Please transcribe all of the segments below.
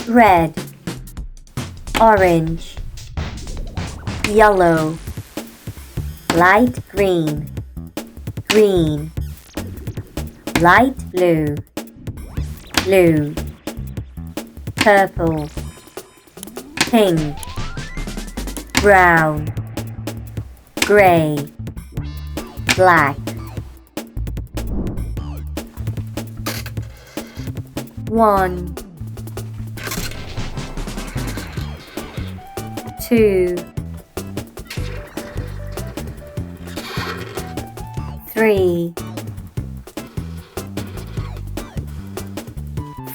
red, orange, yellow, light green, green, light blue, blue, purple, pink, brown, gray, black. 1, 2, 3,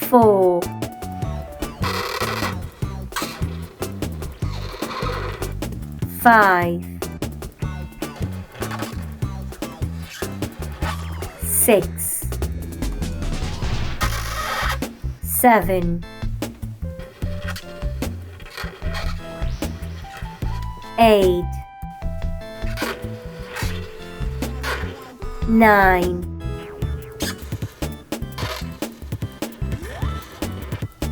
4, 5, 6, 7, 8, 9,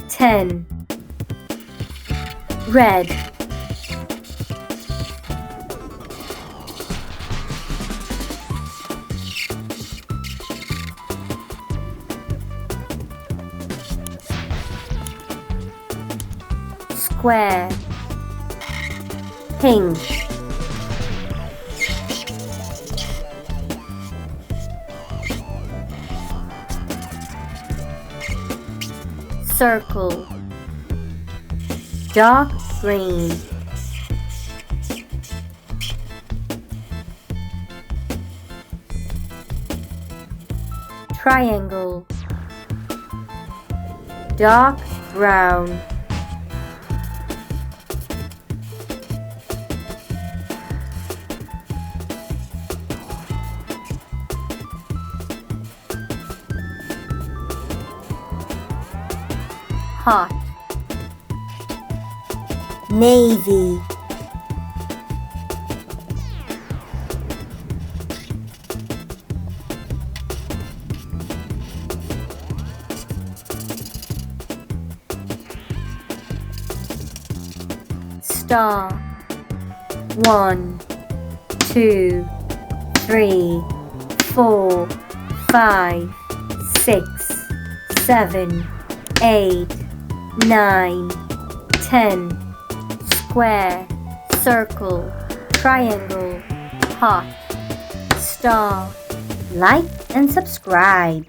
10. Red, square, pink, circle, dark green, triangle, dark brown, hot, navy, star, 1, 2, 3, 4, 5, 6, 7, 8, 9, 10. Square, circle, triangle, heart, star. Like and subscribe.